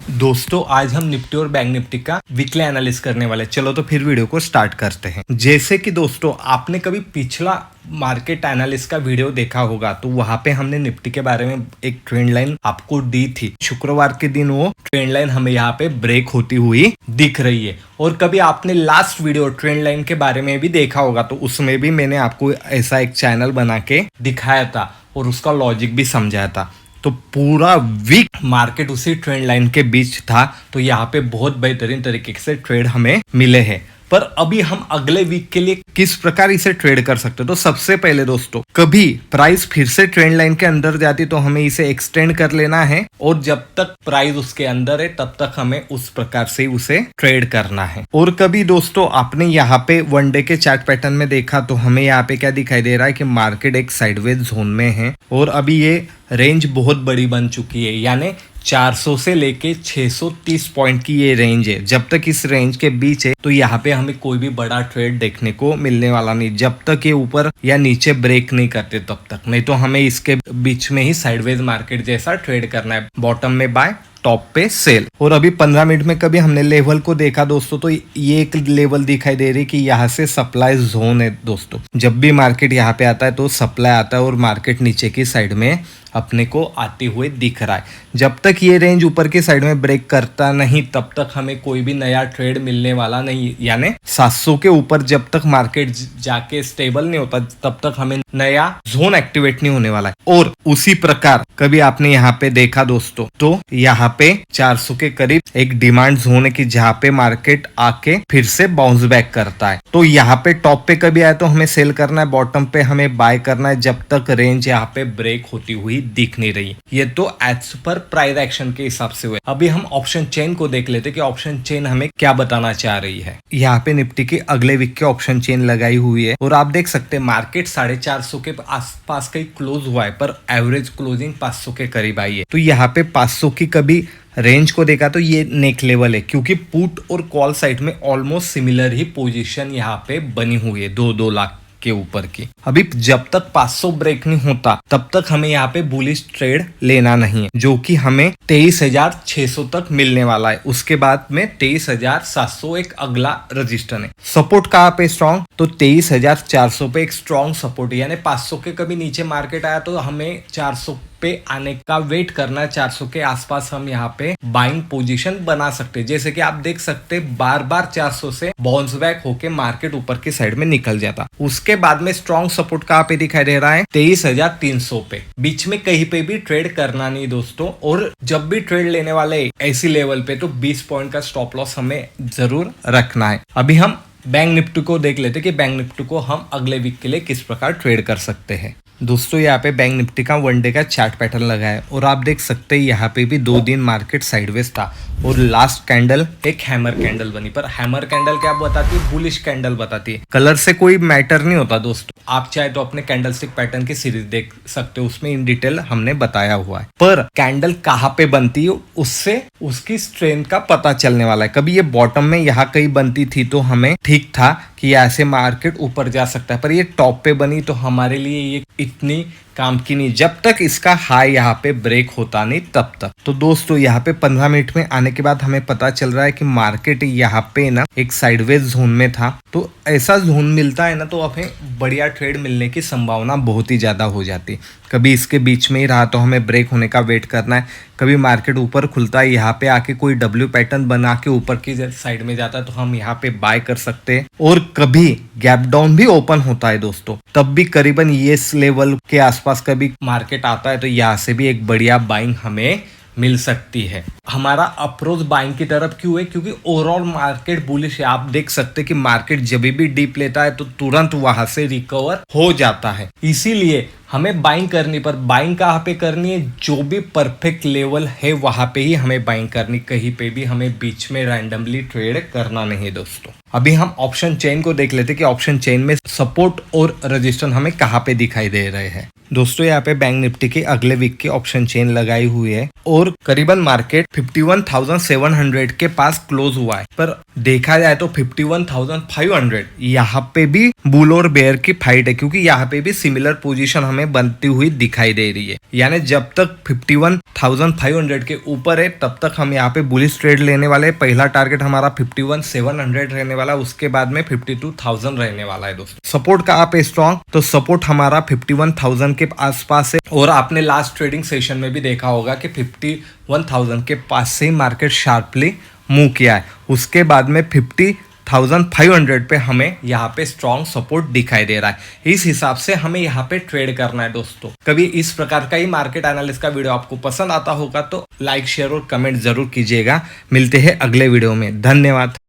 दोस्तों आज हम निफ्टी और बैंक निफ्टी का वीकली एनालिसिस करने वाले। चलो तो फिर वीडियो को स्टार्ट करते हैं। जैसे कि दोस्तों आपने कभी पिछला मार्केट एनालिसिस का वीडियो देखा होगा तो वहां पे हमने निफ्टी के बारे में एक ट्रेंड लाइन आपको दी थी। शुक्रवार के दिन वो ट्रेंड लाइन हमें यहाँ पे ब्रेक होती हुई दिख रही है। और कभी आपने लास्ट वीडियो ट्रेंड लाइन के बारे में भी देखा होगा तो उसमें भी मैंने आपको ऐसा एक चैनल बना के दिखाया था और उसका लॉजिक भी समझाया था। तो पूरा वीक मार्केट उसी ट्रेंड लाइन के बीच था, तो यहाँ पे बहुत बेहतरीन तरीके से ट्रेड हमें मिले हैं। पर अभी हम अगले वीक के लिए किस प्रकार इसे ट्रेड कर सकते हैं, तो सबसे पहले दोस्तों कभी प्राइस फिर से ट्रेंड लाइन के अंदर जाती तो हमें इसे एक्सटेंड कर लेना है और जब तक प्राइस उसके अंदर है तब तक हमें उस प्रकार से उसे ट्रेड करना है। और कभी दोस्तों आपने यहाँ पे वनडे के चार्ट पैटर्न में देखा तो हमें यहाँ पे क्या दिखाई दे रहा है कि मार्केट एक साइडवेज जोन में है और अभी ये रेंज बहुत बड़ी बन चुकी है, यानी 400 से लेके 630 पॉइंट की ये रेंज है। जब तक इस रेंज के बीच है तो यहाँ पे हमें कोई भी बड़ा ट्रेड देखने को मिलने वाला नहीं, जब तक ये ऊपर या नीचे ब्रेक नहीं करते तब तक। नहीं तो हमें इसके बीच में ही साइडवेज मार्केट जैसा ट्रेड करना है, बॉटम में बाय टॉप पे सेल। और अभी 15 मिनट में कभी हमने लेवल को देखा दोस्तों तो ये एक लेवल दिखाई दे रही है कि यहाँ से सप्लाई जोन है दोस्तों। जब भी मार्केट यहाँ पे आता है तो सप्लाई आता है और मार्केट नीचे की साइड में अपने को आते हुए दिख रहा है। जब तक ये रेंज ऊपर की साइड में ब्रेक करता नहीं तब तक हमें कोई भी नया ट्रेड मिलने वाला नहीं, यानी 700 के ऊपर जब तक मार्केट जाके स्टेबल नहीं होता तब तक हमें नया जोन एक्टिवेट नहीं होने वाला है। और उसी प्रकार कभी आपने यहाँ पे देखा दोस्तों तो यहाँ पे 400 के करीब एक डिमांड जोन है कि जहाँ पे मार्केट आके फिर से बाउंस बैक करता है। तो यहाँ पे टॉप पे कभी आए तो हमें सेल करना है, बॉटम पे हमें बाय करना है जब तक रेंज यहाँ पे ब्रेक होती हुई दिख नहीं रही। ये तो एज पर प्राइस एक्शन के हिसाब से हुए। अभी हम ऑप्शन चेन को देख लेते कि ऑप्शन चेन हमें क्या बताना चाह रही है। यहाँ पे निफ्टी की अगले वीक के ऑप्शन चेन लगाई हुई है और आप देख सकते हैं मार्केट 450 के आसपास का क्लोज हुआ है पर एवरेज क्लोजिंग 500 के करीब आई है। तो यहाँ पे 500 की कभी रेंज को देखा तो ये नेक लेवल है, क्योंकि पुट और कॉल साइड में ऑलमोस्ट सिमिलर ही पोजीशन यहाँ पे बनी हुई है 2-2 लाख के ऊपर की। अभी जब तक 500 ब्रेक नहीं होता तब तक हमें यहाँ पे बुलिश ट्रेड लेना नहीं है, जो कि हमें 23,600 तक मिलने वाला है। उसके बाद में 23,700 एक अगला रजिस्टर है। सपोर्ट कहाँ पे स्ट्रॉन्ग, तो 23,400 पे एक स्ट्रॉन्ग सपोर्ट है, यानी 500 के कभी नीचे मार्केट आया तो हमें 400 पे आने का वेट करना है। 400 के आसपास हम यहाँ पे बाइंग पोजीशन बना सकते हैं। जैसे कि आप देख सकते हैं बार बार 400 से बाउंस बैक होके मार्केट ऊपर की साइड में निकल जाता। उसके बाद में स्ट्रॉन्ग सपोर्ट कहाँ पे दिखाई दे रहा है, 23,300 पे। बीच में कहीं पे भी ट्रेड करना नहीं दोस्तों, और जब भी ट्रेड लेने वाले ऐसी लेवल पे तो 20 पॉइंट का स्टॉप लॉस हमें जरूर रखना है। अभी हम बैंक निफ्टी को देख लेते कि बैंक निफ्टी को हम अगले वीक के लिए किस प्रकार ट्रेड कर सकते हैं। दोस्तों यहाँ पे बैंक निफ्टी का वनडे का चार्ट पैटर्न लगा है और आप देख सकते हैं यहाँ पे भी 2 दिन मार्केट साइडवेज था और लास्ट कैंडल एक हैमर कैंडल बनी। पर हैमर कैंडल क्या बताती है, बुलिश कैंडल बताती है। कलर से कोई मैटर नहीं होता दोस्तों, आप चाहे तो अपने कैंडलस्टिक पैटर्न की सीरीज देख सकते हो, उसमें इन डिटेल हमने बताया हुआ है। पर कैंडल कहाँ पे बनती है उससे उसकी स्ट्रेंथ का पता चलने वाला है। कभी ये बॉटम में यहाँ कहीं बनती थी तो हमें ठीक था कि ऐसे मार्केट ऊपर जा सकता है, पर ये टॉप पे बनी तो हमारे लिए ये इतनी काम की नहीं जब तक इसका हाई यहाँ पे ब्रेक होता नहीं तब तक। तो दोस्तों यहाँ पे 15 मिनट में आने के बाद हमें पता चल रहा है कि मार्केट यहाँ पे ना एक साइडवेज जोन में था। तो ऐसा जोन मिलता है ना तो हमें बढ़िया ट्रेड मिलने की संभावना बहुत ही ज्यादा हो जाती है। कभी इसके बीच में ही रहा तो हमें ब्रेक होने का वेट करना है। कभी मार्केट ऊपर खुलता है यहाँ पे आके कोई डब्ल्यू पैटर्न बना के ऊपर की साइड में जाता है तो हम यहाँ पे बाय कर सकते हैं। और कभी गैप डाउन भी ओपन होता है दोस्तों, तब भी करीबन ये लेवल के आसपास कभी मार्केट आता है तो यहाँ से भी एक बढ़िया बाइंग हमें मिल सकती है। हमारा अप्रोच बाइंग की तरफ क्यों है, क्योंकि ओवरऑल मार्केट बुलिश है। आप देख सकते हैं कि मार्केट जब भी डीप लेता है तो तुरंत वहां से रिकवर हो जाता है। इसीलिए हमें बाइंग करनी, पर बाइंग कहाँ पे करनी है, जो भी परफेक्ट लेवल है वहां पे ही हमें बाइंग करनी, कहीं पे भी हमें बीच में रैंडमली ट्रेड करना नहीं है दोस्तों। अभी हम ऑप्शन चेन को देख लेते कि ऑप्शन चेन में सपोर्ट और रजिस्टेंस हमें कहाँ पे दिखाई दे रहे हैं। दोस्तों यहाँ पे बैंक निफ्टी के अगले वीक की ऑप्शन चेन लगाई हुई है और करीबन मार्केट 51,700 के पास क्लोज हुआ है, पर देखा जाए तो 51,500 यहाँ पे भी बुल और बेयर की फाइट है, क्योंकि यहाँ पे भी सिमिलर पोजीशन हमें बनती हुई दिखाई दे रही है। यानी जब तक 51,500 के ऊपर है तब तक हम यहाँ पे बुलिश ट्रेड लेने वाले। पहला टारगेट हमारा 51,700 रहने वाला, उसके बाद में 52,000 रहने वाला है। दोस्तों सपोर्ट का आप स्ट्रॉन्ग, तो सपोर्ट हमारा 51,000 के आसपास है और आपने लास्ट ट्रेडिंग सेशन में भी देखा होगा कि 51,000 के पास से ही मार्केट शार्पली मूव किया है। उसके बाद में 50,500 पे हमें यहाँ पे स्ट्रॉन्ग सपोर्ट दिखाई दे रहा है। इस हिसाब से हमें यहाँ पे ट्रेड करना है। दोस्तों कभी इस प्रकार का ही मार्केट एनालिस्ट का वीडियो आपको पसंद आता होगा तो लाइक शेयर और कमेंट जरूर कीजिएगा। मिलते हैं अगले वीडियो में। धन्यवाद।